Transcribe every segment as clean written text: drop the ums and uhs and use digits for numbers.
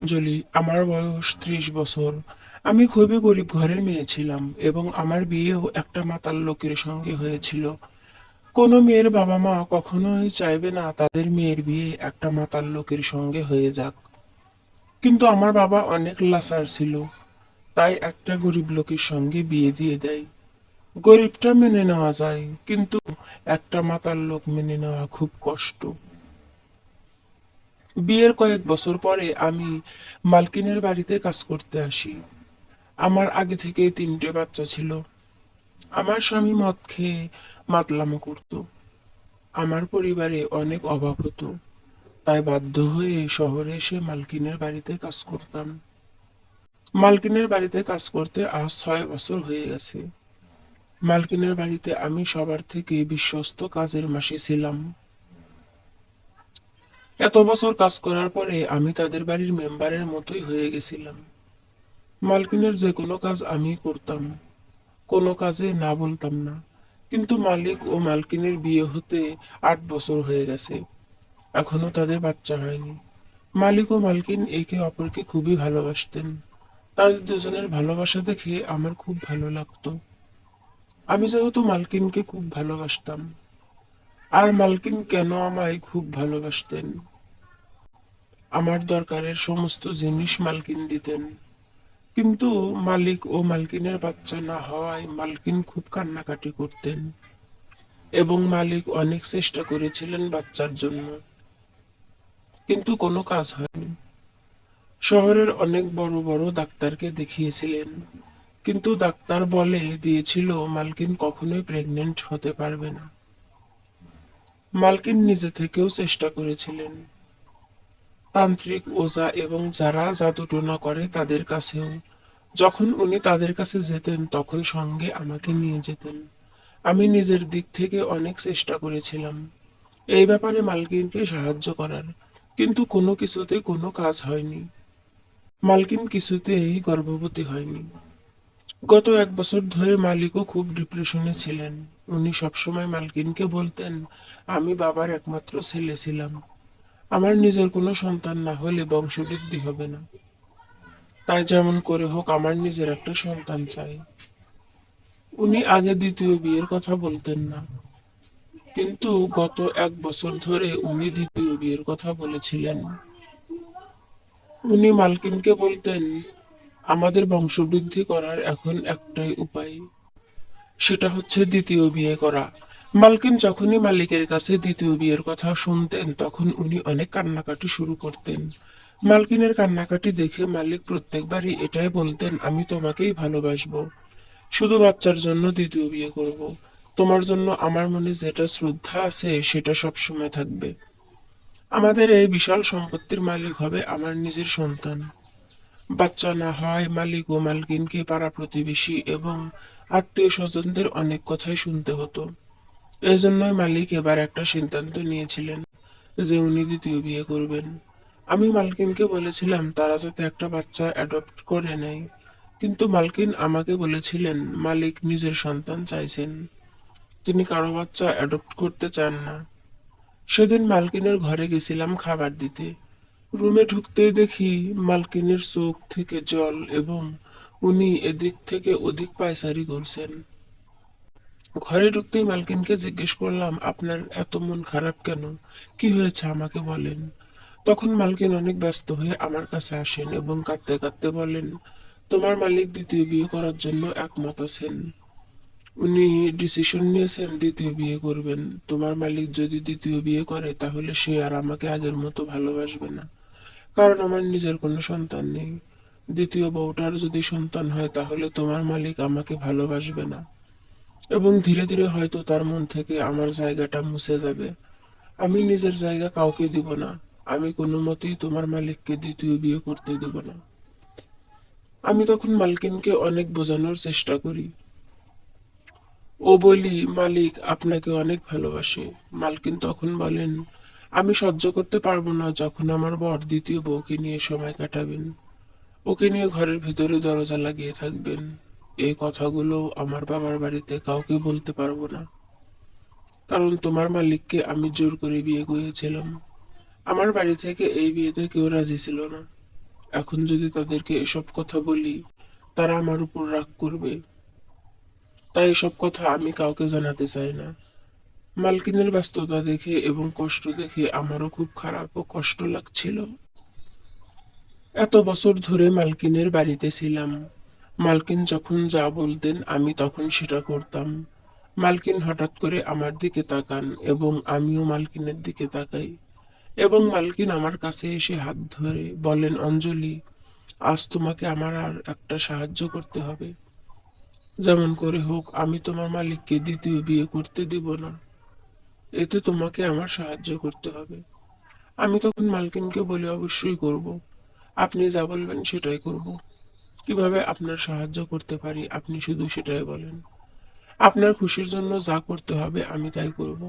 অঞ্জলি, আমার বয়স 30 বছর। আমি খুবই গরিব ঘরের মেয়ে ছিলাম এবং আমার বিয়েও একটা মাতাল লোকের সঙ্গে হয়েছিল। কোনো মেয়ের বাবা মা কখনোই চাইবে না তাদের মেয়ের বিয়ে একটা মাতাল লোকের সঙ্গে হয়ে যাক। কিন্তু আমার বাবা অনেক লাচার ছিল, তাই একটা গরিব লোকের সঙ্গে বিয়ে দিয়ে দেয়। গরিবটা মেনে নেওয়া যায়, কিন্তু একটা মাতাল লোক মেনে নেওয়া খুব কষ্ট। বিয়ের কয়েক বছর পরে আমি মালকিনের বাড়িতে কাজ করতে আসি। আমার আগে থেকেই 3টে বাচ্চা ছিল। আমার স্বামী মদ খেয়ে মাতলামো করত। আমার পরিবারে অনেক অভাব হতো, তাই বাধ্য হয়ে শহরে এসে মালকিনের বাড়িতে কাজ করতাম। মালকিনের বাড়িতে কাজ করতে আজ 6 বছর হয়ে গেছে। মালকিনের বাড়িতে আমি সবার থেকে বিশ্বস্ত কাজের মাসি ছিলাম। এত বছর কাজ করার পরে আমি তাদের বাড়ির মেম্বারের মতোই হয়ে গেছিলাম। মালকিনের যে কোনো কাজ আমি করতাম, কোনো কাজে না বলতাম না। কিন্তু মালিক ও মালকিনের বিয়ে হতে 8 বছর হয়ে গেছে, এখনো তাদের বাচ্চা হয়নি। মালিক ও মালকিন একে অপরকে খুবই ভালোবাসতেন। তাদের দুজনের ভালোবাসা দেখে আমার খুব ভালো লাগতো। আমি যেহেতু মালকিনকে খুব ভালোবাসতাম, আর মালকিন কেন আমায় খুব ভালোবাসতেন, আমার দরকারের সমস্ত জিনিস মালকিন দিতেন। কিন্তু মালিক ও মালকিনের বাচ্চা না হওয়ায় মালকিন খুব কান্নাকাটি করতেন এবং মালিক অনেক চেষ্টা করেছিলেন বাচ্চার জন্য, কিন্তু কোনো কাজ হয়নি। শহরের অনেক বড় বড় ডাক্তারকে দেখিয়েছিলেন, কিন্তু ডাক্তার বলে দিয়েছিল মালকিন কখনোই প্রেগনেন্ট হতে পারবে না। মালকিন নিজে থেকেও চেষ্টা করেছিলেন, তান্ত্রিক, ওঝা এবং যারা জাদুটোনা করে তাদের কাছেও। যখন উনি তাদের কাছে যেতেন তখন সঙ্গে আমাকে নিয়ে যেতেন। আমি নিজের দিক থেকে অনেক চেষ্টা করেছিলাম এই ব্যাপারে মালকিনকে সাহায্য করার, কিন্তু কোনো কিছুতে কোনো কাজ হয়নি। মালকিন কিছুতেই গর্ভবতী হয়নি। গত 1 বছর ধরে মালিকও খুব ডিপ্রেশনে ছিলেন। উনি সবসময় মালকিনকে বলতেন, আমি বাবার একমাত্র ছেলে ছিলাম, আমার নিজের কোনো সন্তান না হলে বংশবৃদ্ধি হবে না, তাই যেমন করে হোক আমার নিজের একটা সন্তান চাই। উনি আগে দ্বিতীয় বিয়ের কথা বলতেন না, কিন্তু গত 1 বছর ধরে উনি দ্বিতীয় বিয়ের কথা বলেছিলেন। উনি মালকিনকে বলতেন, আমাদের বংশবৃদ্ধি করার এখন একটাই উপায়, সেটা হচ্ছে দ্বিতীয় বিয়ে করা। মালকিন যখনই মালিকের কাছে দ্বিতীয় বিয়ের কথা শুনতেন তখন উনি অনেক কান্নাকাটি শুরু করতেন। মালকিনের কান্নাকাটি দেখে মালিক প্রত্যেকবারই এটাই বলতেন, আমি তোমাকেই ভালোবাসবো, শুধু বাচ্চার জন্য দ্বিতীয় বিয়ে করব। তোমার জন্য আমার মনে যেটা শ্রদ্ধা আছে সেটা সব সময় থাকবে। আমাদের এই বিশাল সম্পত্তির মালিক হবে আমার নিজের সন্তান। বাচ্চা না হয় মালিক ও মালকিনকে পাড়া প্রতিবেশী এবং আত্মীয় স্বজনদের অনেক কথাই শুনতে হতো। এই জন্যই মালিক এবার একটা সিদ্ধান্ত নিয়েছিলেন যে উনি দ্বিতীয় বিয়ে করবেন। আমি মালকিনকে বলেছিলাম তারা যাতে একটা বাচ্চা অ্যাডপ্ট করে নেয়, কিন্তু মালকিন আমাকে বলেছিলেন মালিক নিজের সন্তান চাইছেন, তিনি কারো বাচ্চা অ্যাডপ্ট করতে চান না। সেদিন মালকিনের ঘরে গেছিলাম খাবার দিতে। রুমে ঢুকতেই দেখি মালকিনের চোখ থেকে জল এবং উনি এদিক থেকে ওদিক পায়চারি করছেন। ঘরে ঢুকতেই মালকিনকে জিজ্ঞেস করলাম, আপনার এত মন খারাপ কেন, কি হয়েছে আমাকে বলেন। তখন মালকিন অনেক ব্যস্ত হয়ে আমার কাছে আসেন এবং কাঁদতে কাঁদতে বলেন, তোমার মালিক দ্বিতীয় বিয়ে করার জন্য একমত আছেন, উনি ডিসিশন নিয়েছেন দ্বিতীয় বিয়ে করবেন। তোমার মালিক যদি দ্বিতীয় বিয়ে করে তাহলে সে আর আমাকে আগের মতো ভালোবাসবে না, কারণ আমার নিজের কোনো সন্তান নেই। দ্বিতীয় বউটার যদি সন্তান হয় তাহলে তোমার মালিক আমাকে ভালোবাসবে না এবং ধীরে ধীরে হয়তো তার মন থেকে আমার জায়গাটা মুছে যাবে। আমি নিজের জায়গা কাউকে দিব না, আমি কোনো মতেই তোমার মালিককে দ্বিতীয় বিয়ে করতে দেব না। আমি তখন মালকিনকে অনেক বোঝানোর চেষ্টা করি ও বলি, মালিক আপনাকে অনেক ভালোবাসে। মালকিন তখন বলেন, আমি সহ্য করতে পারবো না যখন আমার বর দ্বিতীয় বউকে নিয়ে সময় কাটাবেন, ওকে নিয়ে ঘরের ভিতরে দরজা লাগিয়ে থাকবেন। এই কথাগুলো আমার বাবার বাড়িতে কাউকে বলতে পারবো না, কারণ তোমার মালিককে আমি জোর করে বিয়ে করেছিলাম। আমার বাড়ি থেকে এই বিয়েতে কেউ রাজি ছিল না। এখন যদি তাদেরকে এসব কথা বলি, তারা আমার উপর রাগ করবে। তাই এসব কথা আমি কাউকে জানাতে চাই না। মালকিনের ব্যস্ততা দেখে এবং কষ্ট দেখে আমারও খুব খারাপ ও কষ্ট লাগছিল। এত বছর ধরে মালকিনের বাড়িতে ছিলাম। মালকিন যখন যা বলতেন আমি তখন সেটা করতাম। মালকিন হঠাৎ করে আমার দিকে তাকান এবং আমিও মালকিনের দিকে তাকাই, এবং মালকিন আমার কাছে এসে হাত ধরে বলেন, অঞ্জলি, আজ তোমাকে আমার আর একটা সাহায্য করতে হবে। যেমন করে হোক আমি তোমার মালিককে দ্বিতীয় বিয়ে করতে দিব না। এতে তোমাকে আমার সাহায্য করতে হবে। আমি তখন মালকিনকে বলি, অবশ্যই করব। আপনি যা বলবেন সেটাই করব। কিভাবে আপনার সাহায্য করতে পারি আপনি শুধু সেটাই বলেন। আপনার খুশির জন্য যা করতে হবে আমি তাই করব।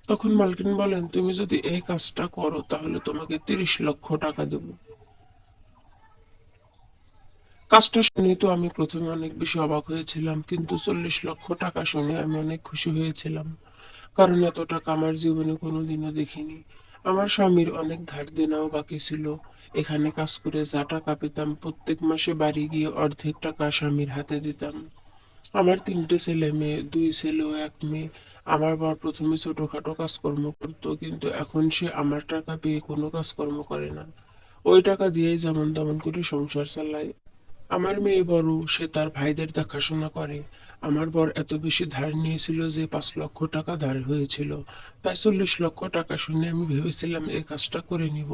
তখন মালকিন বলেন, তুমি যদি এই কাজটা করো তাহলে তোমাকে 30 লক্ষ টাকা দেব। কাজটা শুনে তো আমি প্রথমে অনেক বেশি অবাক হয়েছিলাম, কিন্তু 40 লক্ষ টাকা শুনে আমি অনেক খুশি হয়েছিলাম। কারণ এত টাকা আমার জীবনে কোনোদিনও দেখিনি। আমার স্বামীর অনেক ধার দেনাও বাকি ছিল। এখানে কাজ করে যা টাকা পেতাম প্রত্যেক মাসে বাড়ি গিয়ে অর্ধেক টাকা স্বামীর হাতে দিতাম। আমার 3টে ছেলে মেয়ে, 2 ছেলে ও 1 মেয়ে। আমার বর প্রথমে ছোটখাটো কাজকর্ম করতো, কিন্তু এখন সে আমার টাকা পেয়ে কোনো কাজকর্ম করে না। ওই টাকা দিয়েই যেমন তেমন করে সংসার চালায়। আমার মেয়ে বড়, সে তার ভাইদের দেখাশোনা করে। আমার বর এত বেশি ধার নিয়েছিল যে 5 লক্ষ টাকা ধার হয়েছিল। তাই 40 লক্ষ টাকা শুনে আমি ভেবেছিলাম এই কাজটা করে নিব,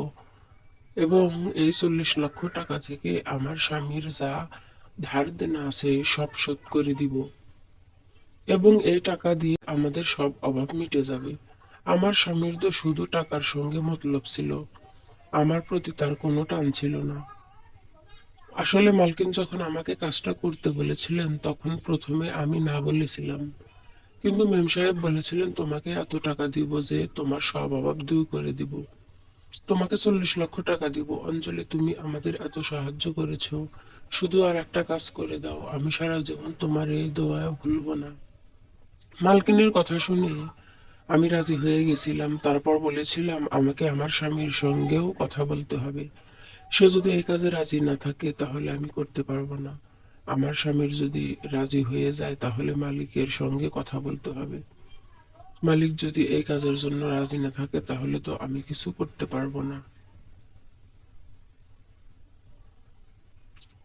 এবং এই 40 লক্ষ টাকা থেকে আমার স্বামীর যা ধার দেনা আছে সব শোধ করে দিব, এবং এই টাকা দিয়ে আমাদের সব অভাব মিটে যাবে। আমার স্বামীর তো শুধু টাকার সঙ্গে মতলব ছিল, আমার প্রতি তার কোনো টান ছিল না। আসলে মালকিন যখন আমাকে কাজটা করতে বলেছিলেন তখন প্রথমে আমি না বলেছিলাম, কিন্তু মেম সাহেব বলেছিলেন তোমাকে এত টাকা দিব যে তোমার সব অভাব দূর করে দিব। তোমাকে 40 লক্ষ টাকা দিব। অঞ্জলি, তুমি আমাদের এত সাহায্য করেছো, শুধু আর একটা কাজ করে দাও, আমি সারা জীবন তোমার এই দোয়া ভুলবো না। মালকিনের কথা শুনে আমি রাজি হয়ে গেছিলাম। তারপর বলেছিলাম আমাকে আমার স্বামীর সঙ্গেও কথা বলতে হবে। সে যদি এই কাজে রাজি না থাকে তাহলে আমি করতে পারবো না। আমার স্বামীর যদি রাজি হয়ে যায় তাহলে মালিকের সঙ্গে কথা বলতে হবে। মালিক যদি এই কাজের জন্য রাজি না থাকে তাহলে তো আমি কিছু করতে পারবো না।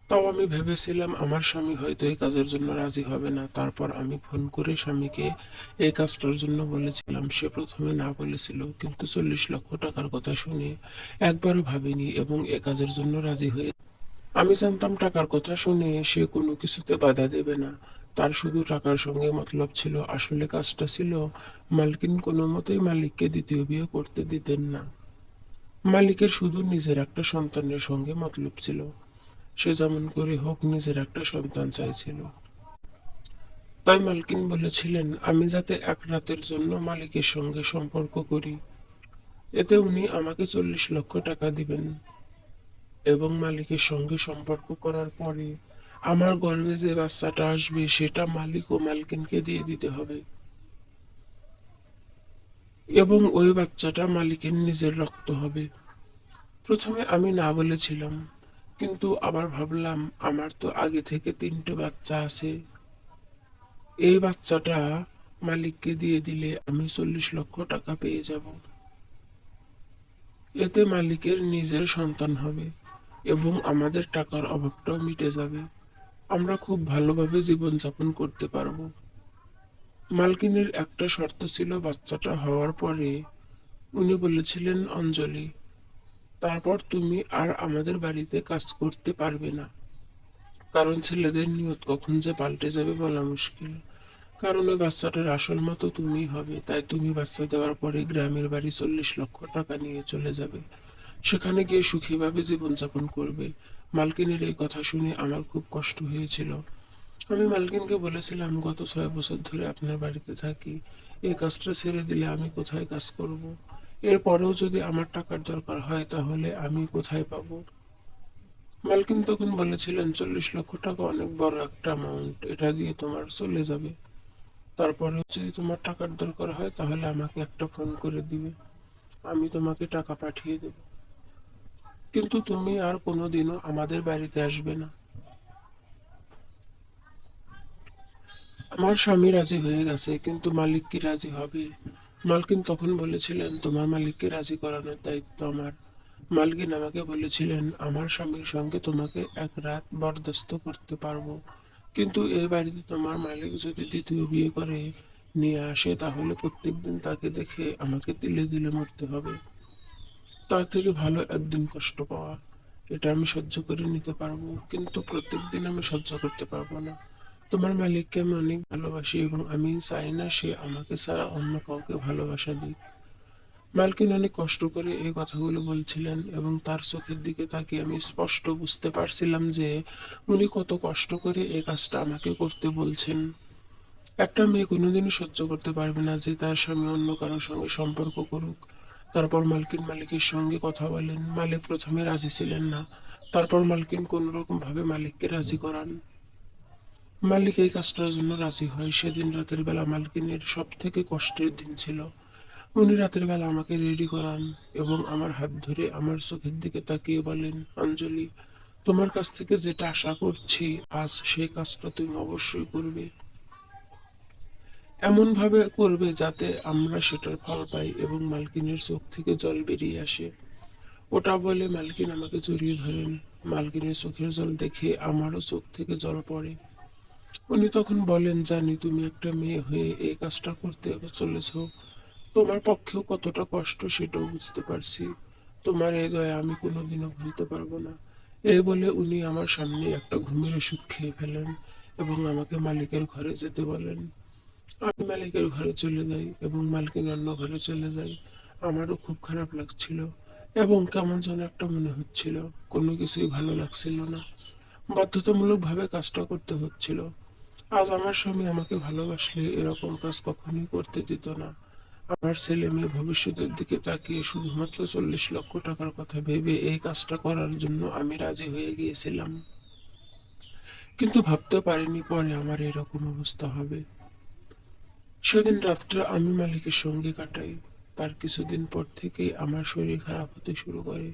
তাও আমি ভেবেছিলাম আমার স্বামী হয়তো এই কাজের জন্য রাজি হবে না। তারপর আমি ফোন করে স্বামীকে এই কাজটার জন্য বলেছিলাম। সে প্রথমে না বলেছিল, কিন্তু 40 লক্ষ টাকার কথা শুনে একবারও ভাবিনি এবং এ কাজের জন্য রাজি হয়ে। আমি জানতাম টাকার কথা শুনে সে কোনো কিছুতে বাধা দেবে না। তার শুধু টাকার সঙ্গে মতলব ছিল। আসলে কাজটা ছিল, মালকিন কোনো মতেই মালিককে দ্বিতীয় বিয়ে করতে দিতেন না। মালিকের শুধু নিজের একটা সন্তানের সঙ্গে মতলব ছিল। সে যেমন করে হোক নিজের একটা সন্তান চাইছিল। তাই মালকিন বলেছিলেন আমি যাতে এক রাতের জন্য মালিকের সঙ্গে সম্পর্ক করি। এতে উনি আমাকে 40 লক্ষ টাকা দিবেন, এবং মালিকের সঙ্গে সম্পর্ক করার পরে আমার গর্ভে যে বাচ্চাটা আসবে সেটা মালিক ও মালকিনকে দিয়ে দিতে হবে, এবং ওই বাচ্চাটা মালিকের নিজের রক্ত হবে। প্রথমে আমি না বলেছিলাম, কিন্তু আবার ভাবলাম আমার তো আগে থেকে 3টে বাচ্চা আছে। এই বাচ্চাটা মালিককে দিয়ে দিলে আমি 40 লক্ষ টাকা পেয়ে যাব। এতে মালিকের নিজের সন্তান হবে এবং আমাদের টাকার অভাবটাও মিটে যাবে। আমরা খুব ভালোভাবে জীবনযাপন করতে পারবো। মালকিনের একটা শর্ত ছিল, বাচ্চাটা হওয়ার পরে উনি বলেছিলেন, অঞ্জলি, তারপর তুমি আর আমাদের বাড়িতে কাজ করতে পারবে না। কারণ ছেলেদের নিয়ত কখন যে পাল্টে যাবে বলা মুশকিল। কারণ ওই বাচ্চাটার আসল মা তো তুমিই হবে। তাই তুমি বাচ্চা দেওয়ার পরে গ্রামের বাড়ি 40 লক্ষ টাকা নিয়ে চলে যাবে। সেখানে গিয়ে সুখীভাবে জীবনযাপন করবে। মালকিনের এই কথা শুনে আমার খুব কষ্ট হয়েছিল। আমি মালকিনকে বলেছিলাম, গত 6 বছর ধরে আপনার বাড়িতে থাকি। এই কাজটা ছেড়ে দিলে আমি কোথায় কাজ করব? এরপরেও যদি আমার টাকার দরকার হয় তাহলে আমি কোথায় পাবো? মালকিন তখন বলেছিলেন, 40 লক্ষ টাকা অনেক বড় একটা অ্যামাউন্ট, এটা দিয়ে তোমার চলে যাবে। তারপরেও যদি তোমার টাকার দরকার হয় তাহলে আমাকে একটা ফোন করে দিবে, আমি তোমাকে টাকা পাঠিয়ে দেব। কিন্তু তুমি আর কোনোদিনও আমাদের বাড়িতে আসবে না। আমার স্বামী রাজি হয়ে গেছে, কিন্তু মালিক কি রাজি হবে? মালকিন তখন বলেছিলেন, তোমার মালিককে রাজি করানোর দায়িত্ব আমার। মালকিন আমাকে বলেছিলেন, আমার স্বামীর সঙ্গে তোমাকে এক রাত বরদাস্ত করতে পারবো, কিন্তু এই বাড়িতে তোমার মালিক যদি দ্বিতীয় বিয়ে করে নিয়ে আসে, তাহলে প্রত্যেকদিন তাকে দেখে আমাকে তিলে তিলে মরতে হবে। তার থেকে ভালো একদিন কষ্ট পাওয়া। এটা আমি সহ্য করে নিতে পারবো, কিন্তু প্রত্যেকদিন আমি সহ্য করতে পারবো না। তোমার মালিককে আমি অনেক ভালোবাসি এবং আমি চাই না সে আমাকে ছাড়া অন্য কাউকে ভালোবাসা দিক। মালকিন অনেক কষ্ট করে এই কথাগুলো বলছিলেন এবং তার চোখের দিকে তাকিয়ে আমি স্পষ্ট বুঝতে পারছিলাম যে উনি কত কষ্ট করে এই কাজটা আমাকে করতে বলছেন। একটা মেয়ে কোনোদিনই সহ্য করতে পারবে না যে তার স্বামী অন্য কারোর সঙ্গে সম্পর্ক করুক। তারপর মালকিন মালিকের সঙ্গে কথা বলেন। মালিক প্রথমে রাজি ছিলেন না। তারপর মালকিন কোন রকম ভাবে মালিককে রাজি করান। মালিক এই কাজটার জন্য রাজি হয়। সেদিন রাতের বেলা মালকিনের সব থেকে কষ্টের দিন ছিল। উনি রাতের বেলা আমাকে রেডি করান এবং আমার হাত ধরে আমার চোখের দিকে তাকিয়ে বলেন, অঞ্জলি, তোমার কাছ থেকে যেটা আশা করছি আজ সেই কাজটা তুমি অবশ্যই করবে। এমন ভাবে করবে যাতে আমরা সেটার ফল পাই এবং মালকিনের চোখ থেকে জল বেরিয়ে আসে। ওটা বলে মালকিন আমাকে জড়িয়ে ধরেন। মালকিনের চোখের জল দেখে আমারও চোখ থেকে জল পড়ে। উনি তখন বলেন, জানি তুমি একটা মেয়ে হয়ে এই কাজটা করতে চলেছ। তোমার পক্ষেও কতটা কষ্ট সেটাও বুঝতে পারছি। তোমার এই দয়া আমি কোনোদিনও ভুলতে পারবো না। এই বলে উনি আমার সামনে একটা ঘুমের ওষুধ খেয়ে ফেলেন এবং আমাকে মালিকের ঘরে যেতে বলেন। আমি মালিকের ঘরে চলে যাই এবং মালকিন অন্য ঘরে চলে যাই। আমারও খুব খারাপ লাগছিল এবং কেমন যেন একটা মনে হচ্ছিল। কোনো কিছুই ভালো লাগছিল না। বাধ্যতামূলক ভাবে কাজটা করতে হচ্ছিল। আজ আমার স্বামী আমাকে ভালোবাসলে এরকম কাজ কখনোই করতে দিত না। আমার ছেলে মেয়ে ভবিষ্যতের দিকে তাকিয়ে শুধুমাত্র 40 লক্ষ টাকার কথা ভেবে এই কাজটা করার জন্য আমি রাজি হয়ে গিয়েছিলাম। কিন্তু ভাবতে পারিনি পরে আমার এরকম অবস্থা হবে। সেদিন রাতটা আমি মালিকের সঙ্গে কাটাই। তার কিছুদিন পর থেকেই আমার শরীর খারাপ হতে শুরু করে।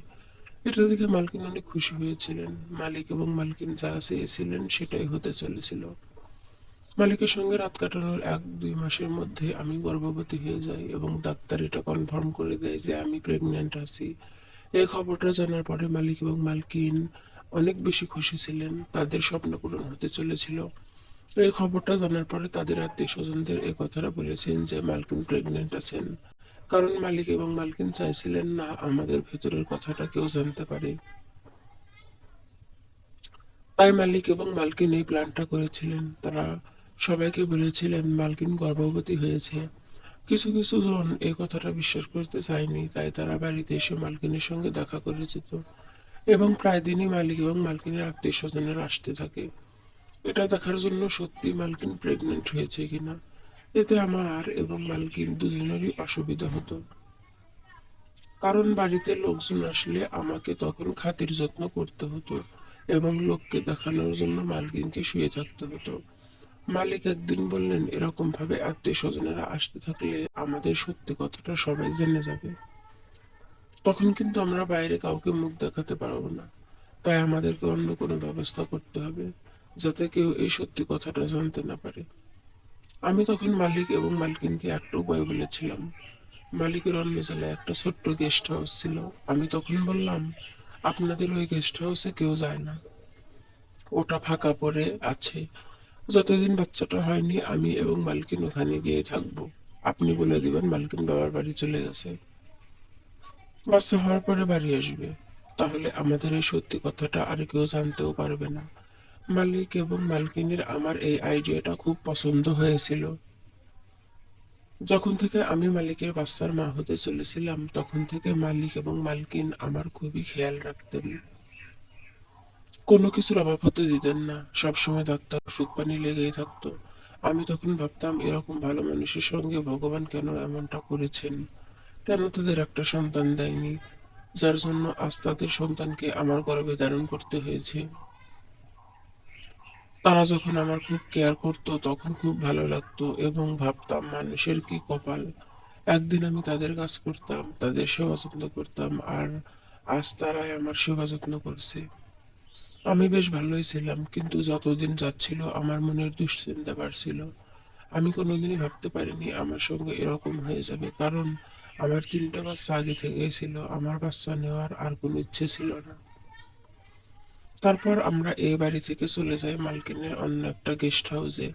এটা দেখে মালকিন অনেক খুশি হয়েছিলেন। মালিক এবং মালকিন যা চেয়েছিলেন সেটাই হতে চলেছিল। মালিকের সঙ্গে রাত কাটানোর 1-2 মাসের মধ্যে আমি গর্ভবতী হয়ে যাই এবং ডাক্তার এটা কনফার্ম করে দেয় যে আমি প্রেগন্যান্ট আছি। এই খবরটা জানার পরে মালিক এবং মালকিন অনেক বেশি খুশি ছিলেন। তাদের স্বপ্ন পূরণ হতে চলেছিল। এই খবরটা জানার পরে তাদের আত্মীয় স্বজনদের এ কথাটা বলেছেন যে মালকিন প্রেগন্যান্ট আছেন, কারণ মালিক এবং মালকিন চাইছিলেন না আমাদের ভেতরের কথাটা কেউ জানতে পারে। তাই মালিক এবং মালকিন এই প্ল্যানটা করেছিলেন। তারা সবাইকে বলেছিলেন মালকিন গর্ভবতী হয়েছে। কিছু কিছু জন এই কথাটা বিশ্বাস করতে চায়নি, তাই তারা বাড়িতে এসে মালকিনের সঙ্গে দেখা করে যেত এবং প্রায় দিনই মালিক এবং মালকিনের আত্মীয় স্বজনেরা আসতে থাকে এটা দেখার জন্য সত্যি মালকিন প্রেগনেন্ট হয়েছে কিনা। এতে আমার এবং মালকিন দুজনেরই অসুবিধা হতো, কারণ বাড়িতে লোকজন আসলে আমাকে তখন খাতির যত্ন করতে হতো এবং লোককে দেখানোর জন্য মালকিনকে শুয়ে থাকতে হতো। মালিক একদিন বললেন, এরকম ভাবে আত্মীয় স্বজনেরা আসতে থাকলে আমাদের সত্যি কথাটা সবাই জেনে যাবে। তখন কিন্তু আমরা বাইরে কাউকে মুখ দেখাতে পারবো না। তাই আমাদেরকে অন্য কোনো ব্যবস্থা করতে হবে যাতে কেউ এই সত্যি কথাটা জানতে না পারে। আমি তখন মালিক এবং মালকিনকে একটা উপায় বলেছিলাম। মালিকের অন্য জেলায় একটা ছোট্ট গেস্ট হাউস ছিল। আমি তখন বললাম, আপনাদের ওই গেস্ট হাউসে কেউ যায় না, ওটা ফাঁকা পড়ে আছে। যতদিন বাচ্চাটা হয়নি আমি এবং মালকিন ওখানে গিয়ে থাকবো। আপনি বলে দিবেন মালকিন বাবার বাড়ি চলে গেছে, বাচ্চা হওয়ার পরে বাড়ি আসবে। তাহলে আমাদের এই সত্যি কথাটা আর কেউ জানতেও পারবে না। মালিক এবং মালকিনের আমার এই আইডিয়াটা খুব পছন্দ হয়েছিল। যখন থেকে আমি মালিকের বাচ্চার মা হতে চলেছিলাম, তখন থেকে মালিক এবং মালকিন আমার খুবই খেয়াল রাখতেন। কোনো কিছুর অভাব হতে দিতেন না। সবসময় ডাক্তার ওষুধ পানি লেগেই থাকতো। আমি তখন ভাবতাম, এরকম ভালো মানুষের সঙ্গে ভগবান কেন এমনটা করেছেন? কেন তাদের একটা সন্তান দেয়নি, যার জন্য আজ তাদের সন্তানকে আমার গর্ভে ধারণ করতে হয়েছে। তারা যখন আমার খুব কেয়ার করতো তখন খুব ভালো লাগতো এবং ভাবতাম মানুষের কি কপাল। একদিন আমি তাদের কাজ করতাম, তাদের সেবা যত্ন করতাম আর আজ তারাই আমার সেবা যত্ন করছে। আমি বেশ ভালোই ছিলাম, কিন্তু যতদিন যাচ্ছিল আমার মনের দুশ্চিন্তা বাড়ছিল। আমি কোনোদিনই ভাবতে পারিনি আমার সঙ্গে এরকম হয়ে যাবে, কারণ আমার 3টা বাচ্চা আগে থেকেই ছিল, আমার বাচ্চা নেওয়ার আর কোনো ইচ্ছে ছিল না। তারপর আমরা এই বাড়ি থেকে চলে যাই মালকিনের অন্য একটা গেস্ট হাউসে।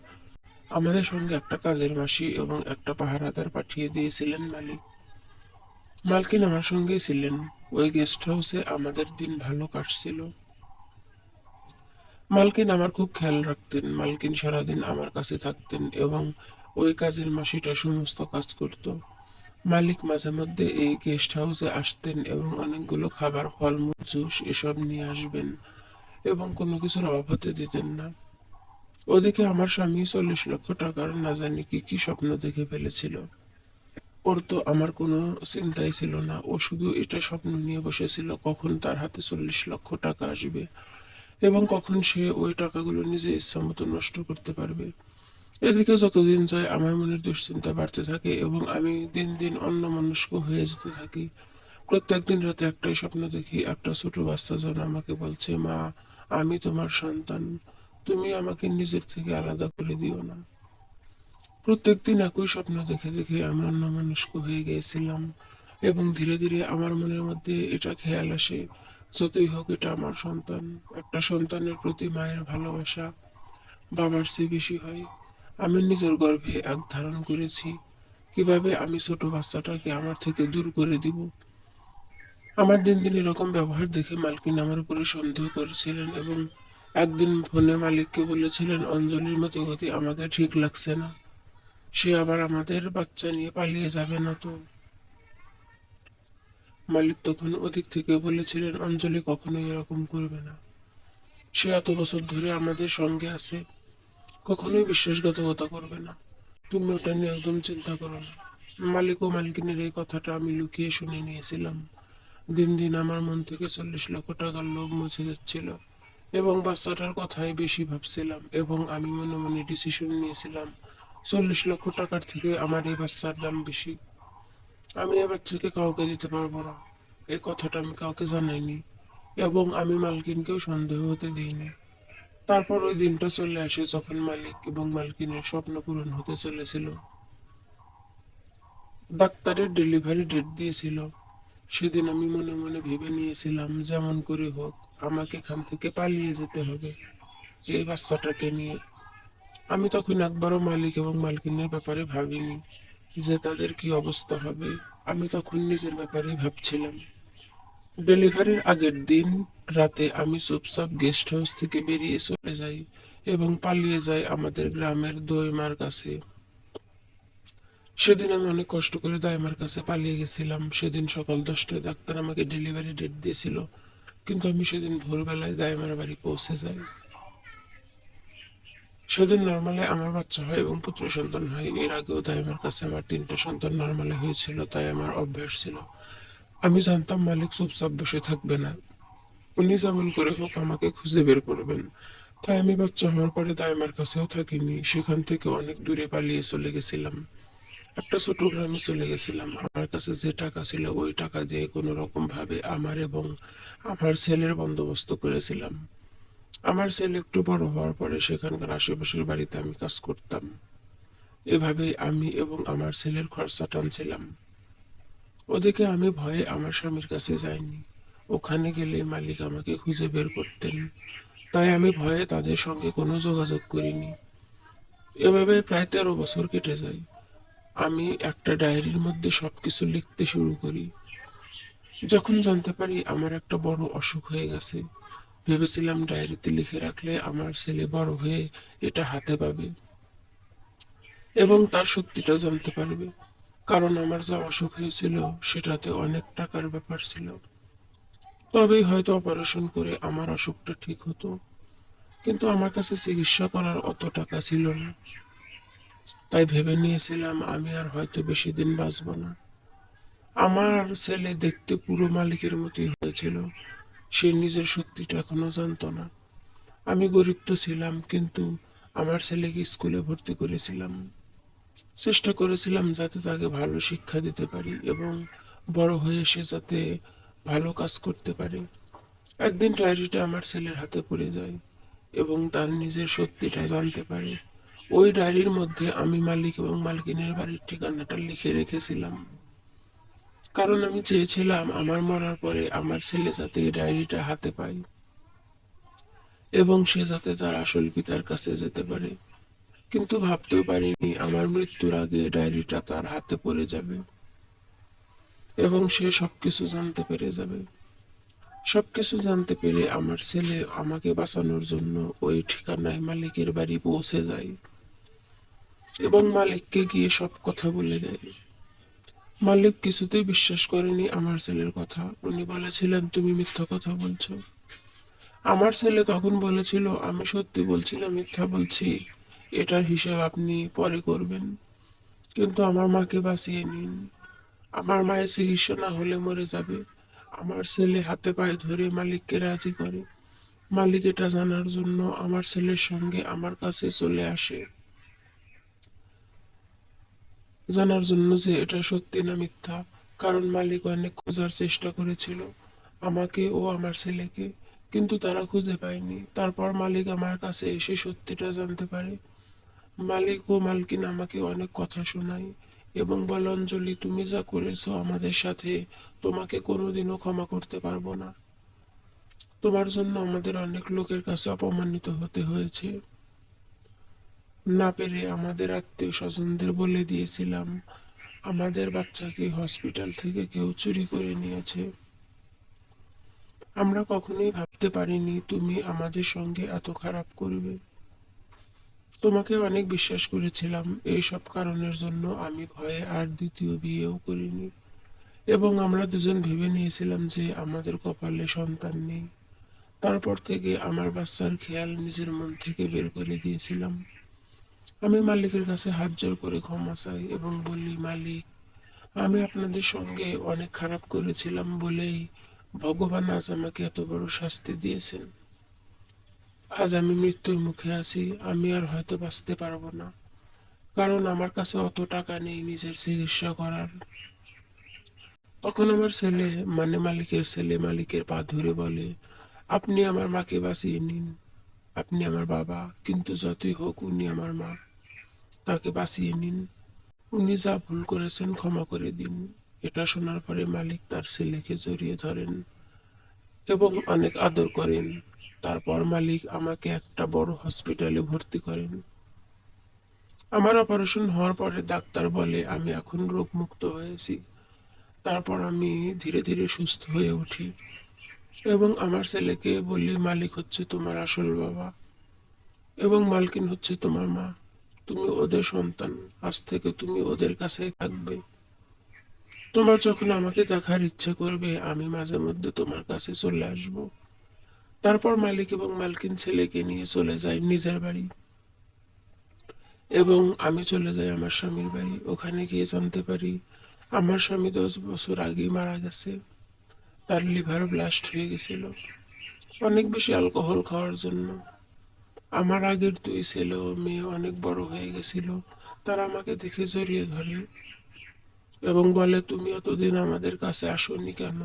আমাদের সঙ্গে একটা কাজের মাসি এবং একটা পাহারাদার পাঠিয়ে দিয়েছিলেন মালিক। মালকিন আমার সঙ্গেই ছিলেন। ওই গেস্ট হাউসে আমাদের দিন ভালো কাটছিল। মালকিন আমার খুব খেয়াল রাখতেন। মালকিন সারাদিন আমার কাছে থাকতেন এবং ওই কাজের মাসিটা সমস্ত কাজ করত। মালিক মাঝে মধ্যে এই গেস্ট হাউসে আসতেন এবং অনেকগুলো খাবার, ফলমূল, জুস এসব নিয়ে আসবেন এবং কোনো কিছুর অভাব হতে দিতেন না। ওদিকে আমার স্বামী 40 লক্ষ টাকার না জানি কি কি স্বপ্ন দেখে ফেলেছিল। ওর তো আমার কোনো চিন্তাই ছিল না। ও শুধু এটা স্বপ্ন নিয়ে বসেছিল কখন তার হাতে 40 লক্ষ টাকা আসবে এবং কখন সে ওই টাকাগুলো নিজে ইচ্ছামতো নষ্ট করতে পারবে। এদিকে যতদিন যায় আমার মনের দুশ্চিন্তা বাড়তে থাকে এবং আমি দিন দিন অন্যমনস্ক হয়ে যেতে থাকি। প্রত্যেকদিন রাতে একটাই স্বপ্ন দেখি, একটা ছোট বাচ্চা যেন আমাকে বলছে, মা, আমি তোমার সন্তান, তুমি আমাকে নিজের থেকে আলাদা করে দিও না। প্রত্যেকদিন একই স্বপ্ন দেখে দেখে আমি অন্যমনস্ক হয়ে গিয়েছিলাম এবং ধীরে ধীরে আমার মনের মধ্যে এটা খেয়াল আসে, যতই হোক এটা আমার সন্তান। একটা সন্তানের প্রতি মায়ের ভালোবাসা বাবার চেয়ে বেশি হয়। আমি নিজের গর্ভে এক ধারণ করেছি। কিভাবে আমি ছোট বাচ্চাটাকে আমার থেকে দূর করে দিব? আমার দিন দিন এরকম ব্যবহার দেখে মালকিন আমার উপরে সন্দেহ করেছিলেন এবং একদিন ফোনে মালিককে বলেছিলেন, অঞ্জলির মতো গতি আমাকে ঠিক লাগছে না। সে আবার আমাদের বাচ্চা নিয়ে পালিয়ে যাবে না তো? মালিক তখন ওদিক থেকে বলেছিলেন, অঞ্জলি কখনোই এরকম করবে না। সে এত বছর ধরে আমাদের সঙ্গে আছে, কখনোই বিশ্বাসঘাতকতা করবে না। তুমি ওটা নিয়ে একদম চিন্তা করো না। মালিক ও মালকিনের এই কথাটা আমি লুকিয়ে শুনে নিয়েছিলাম। দিন দিন আমার মন থেকে 40 লক্ষ টাকার লোভ মুছে যাচ্ছিল এবং বাচ্চাটার কথাই বেশি ভাবছিলাম এবং আমি মনে মনে ডিসিশন নিয়েছিলাম, 40 লক্ষ টাকার থেকে আমার এই বাচ্চার দাম বেশি। আমি এই বাচ্চাকে কাউকে দিতে পারবো না। এই কথাটা আমি কাউকে জানাইনি এবং আমি মালকিনকেও সন্দেহ হতে দিইনি। তারপর ওই দিনটা চলে আসে যখন মালিক এবং মালকিনের স্বপ্ন পূরণ হতে চলেছিল। ডাক্তারের ডেলিভারি ডেট দিয়েছিল। সেদিন আমি মনে মনে ভেবে নিয়েছিলাম, যেমন করে হোক আমাকে এখান থেকে পালিয়ে যেতে হবে এই বাচ্চাটাকে নিয়ে। আমি তখন একবারও মালিক এবং মালকিনের ব্যাপারে ভাবিনি যে তাদের কি অবস্থা হবে। আমি তখন নিজের ব্যাপারেই ভাবছিলাম। ডেলিভারির আগের দিন রাতে আমি চুপচাপ গেস্ট হাউস থেকে বেরিয়ে চলে যাই এবং পালিয়ে যাই আমাদের গ্রামের দইমার কাছে। সেদিন আমি অনেক কষ্ট করে দাইমার কাছে পালিয়ে গেছিলাম। সেদিন সকাল 10টায় ডাক্তার আমাকে ডেলিভারি ডেট দিয়েছিল, কিন্তু আমি সেদিন ভোরবেলায় দাইমার বাড়ি পৌঁছে যাই। সেদিন নর্মালে আমার বাচ্চা হয় এবং পুত্র সন্তান হয়। এর আগেও দাইমার কাছে আমার 3টা সন্তান নর্মালে হয়েছিল, তাই আমার অভ্যাস ছিল। আমি জানতাম মালিক চুপচাপ বসে থাকবে না, উনি যেমন করে হোক আমাকে খুঁজে বের করবেন। তাই আমি বাচ্চা হওয়ার পরে দাইমার কাছেও থাকিনি, সেখান থেকে অনেক দূরে পালিয়ে চলে গেছিলাম। একটা ছোট গ্রামে চলে গেছিলাম। আমার কাছে যে টাকা ছিল ওই টাকা দিয়ে কোনো রকম ভাবে আমার এবং আমার ছেলের বন্দোবস্ত করেছিলাম। আমার ছেলে একটু বড় হওয়ার পরে সেখানকার আশেপাশের বাড়িতে আমি কাজ করতাম। এভাবে আমি এবং আমার ছেলের খরচা টানছিলাম। ওদিকে আমি ভয়ে আমার স্বামীর কাছে যাইনি। ওখানে গেলে মালিক আমাকে খুঁজে বের করতেন, তাই আমি ভয়ে তাদের সঙ্গে কোনো যোগাযোগ করিনি। এভাবে প্রায় 13 বছর কেটে যায়। আমি একটা ডায়েরির মধ্যে সবকিছু লিখতে শুরু করি। যখন জানতে পারি আমার একটা বড় অসুখ হয়ে গেছে, ভেবেছিলাম ডায়েরিতে লিখে রাখলে আমার ছেলে বড় হয়ে এটা হাতে পাবে এবং তার সত্যিটা জানতে পারবে, কারণ আমার যা অসুখ হয়েছিল সেটাতে অনেক টাকার ব্যাপার ছিল। তবেই হয়তো অপারেশন করে আমার অসুখটা ঠিক হতো, কিন্তু আমার কাছে চিকিৎসা করার অত টাকা ছিল না। তাই ভেবে নিয়েছিলাম আমি আর হয়তো বেশি দিন বাঁচবো না। আমার ছেলে দেখতে পুরো মালিকের মতোই হয়েছিল। সে নিজের সত্যিটা এখনো জানতো না। আমি গরিব তো ছিলাম, কিন্তু আমার ছেলেকে স্কুলে ভর্তি করেছিলাম। চেষ্টা করেছিলাম যাতে তাকে ভালো শিক্ষা দিতে পারি এবং বড় হয়ে সে যাতে ভালো কাজ করতে পারে। একদিন ডায়েরিটা আমার ছেলের হাতে পড়ে যায় এবং তার নিজের সত্যিটা জানতে পারে। ওই ডায়েরির মধ্যে আমি মালিক এবং মালকিনের বাড়ির ঠিকানাটা লিখে রেখেছিলাম, কারণ আমি চেয়েছিলাম আমার মরার পরে আমার ছেলে যাতে এই ডায়েরিটা হাতে পায় এবং সে যাতে তার আসল পিতার কাছে যেতে পারে। কিন্তু ভাবতেও পারিনি আমার মৃত্যুর আগে ডায়েরিটা তার হাতে পড়ে যাবে এবং সে সবকিছু জানতে পেরে যাবে। সবকিছু জানতে পেরে আমার ছেলে আমাকে বাঁচানোর জন্য ওই ঠিকানায় মালিকের বাড়ি পৌঁছে যায় এবং মালিককে গিয়ে সব কথা বলে দেয়। মালিক কিছুতেই বিশ্বাস করেনি আমার ছেলের কথা। উনি বলেছিলেন, তুমি মিথ্যা কথা বলছো। আমার ছেলে তখন বলেছিল, আমি সত্যি বলছি না মিথ্যা বলছি, এটার হিসাব আপনি পরে করবেন, কিন্তু আমার মাকে বাঁচিয়ে নিন। আমার মায়ের চিকিৎসা না হলে মরে যাবে। আমার ছেলে হাতে পায়ে ধরে মালিককে রাজি করে। মালিক এটা জানার জন্য আমার ছেলের সঙ্গে আমার কাছে চলে আসে, জানার জন্য যে এটা সত্যি না মিথ্যা। কারণ মালিক অনেক খোঁজার চেষ্টা করেছিল আমাকে ও আমার ছেলেকে, কিন্তু তারা খুঁজে পায়নি। তারপর মালিক আমার কাছে এসে সত্যিটা জানতে পারে। মালিক ও মালকিন আমাকে অনেক কথা শোনায় এবং বলে, অঞ্জলি তুমি যা করেছো আমাদের সাথে, তোমাকে কোনোদিনও ক্ষমা করতে পারবো না। তোমার জন্য আমাদের অনেক লোকের কাছে অপমানিত হতে হয়েছে। না পেরে আমাদের আত্মীয় স্বজনদের বলে দিয়েছিলাম আমাদের বাচ্চাকে হসপিটাল থেকে কেউ চুরি করে নিয়েছে। আমরা কখনোই ভাবতে পারিনি তুমি আমাদের সঙ্গে এত খারাপ করবে। তোমাকে অনেক বিশ্বাস করেছিলাম, এই সব কারণের জন্য আমি ভয়ে আর দ্বিতীয় বিয়েও করিনি এবং আমরা দুজন ভেবে নিয়েছিলাম যে আমাদের কপালে সন্তান নেই। তারপর থেকে আমার বাচ্চার খেয়াল নিজের মন থেকে বের করে দিয়েছিলাম। আমি মালিকের কাছে হাত জোড় করে ক্ষমা চাই এবং বলি, মালিক, আমি আপনাদের সঙ্গে অনেক খারাপ করেছিলাম বলেই ভগবান আজ আমাকে এত বড় শাস্তি দিয়েছেন। আজ আমি মৃত্যুর মুখে আছি, আমি আর হয়তো বাঁচতে পারবো না, কারণ আমার কাছে অত টাকা নেই নিজের চিকিৎসা করার। তখন আমার ছেলে, মানে মালিকের ছেলে, মালিকের পা ধরে বলে, আপনি আমার মাকে বাঁচিয়ে নিন, আপনি আমার বাবা, কিন্তু যতই হোক উনি আমার মা, তাকে বাঁচিয়ে নিন। উনি যা ভুল করেছেন ক্ষমা করে দিন। এটা শোনার পরে মালিক তার ছেলেকে জড়িয়ে ধরেন এবং অনেক আদর করেন। তারপর মালিক আমাকে একটা বড় হসপিটালে ভর্তি করেন। আমার অপারেশন হওয়ার পরে ডাক্তার বলে আমি এখন রোগমুক্ত হয়েছি। তারপর আমি ধীরে ধীরে সুস্থ হয়ে উঠি এবং আমার ছেলেকে বলি, মালিক হচ্ছে তোমার আসল বাবা এবং মালকিন হচ্ছে তোমার মা। তুমি ওদের সন্তান, আজ থেকে তুমি ওদের কাছেই থাকবে। তোমার যখন আমাকে দেখার ইচ্ছে করবে আমি মাঝে মধ্যে তোমার কাছে চলে আসব। তারপর মালিক এবং মালকিন ছেলেকে নিয়ে চলে যায় নিজের বাড়ি এবং আমি চলে যাই আমার স্বামীর বাড়ি। ওখানে গিয়ে জানতে পারি আমার স্বামী 10 বছর আগেই মারা গেছে। তার লিভার ব্লাস্ট হয়ে গেছিল অনেক বেশি অ্যালকোহল খাওয়ার জন্য। আমার আগের 2 ছেলে ও মেয়ে অনেক বড় হয়ে গেছিল। তারা আমাকে দেখে জড়িয়ে ধরে এবং বলে, তুমি এতদিন আমাদের কাছে আসোনি কেন?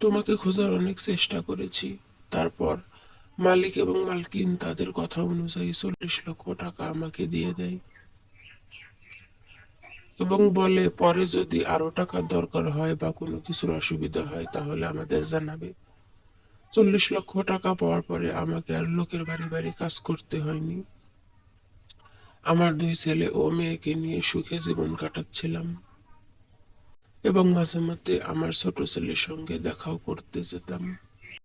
তোমাকে খোঁজার অনেক চেষ্টা করেছি। তারপর মালিক এবং মালকিন তাদের কথা অনুযায়ী 40 লক্ষ টাকা আমাকে দিয়ে দেয় এবং বলে, পরে যদি আরো টাকার দরকার হয় বা কোনো কিছুর অসুবিধা হয় তাহলে আমাদের জানাবে। 40 লক্ষ টাকা পাওয়ার পরে আমাকে আর লোকের বাড়ি বাড়ি কাজ করতে হয়নি। আমার 2 ছেলে ও মেয়েকে নিয়ে সুখে জীবন কাটাচ্ছিলাম এবং মাঝে মধ্যে আমার ছোট ছেলের সঙ্গে দেখাও করতে যেতাম।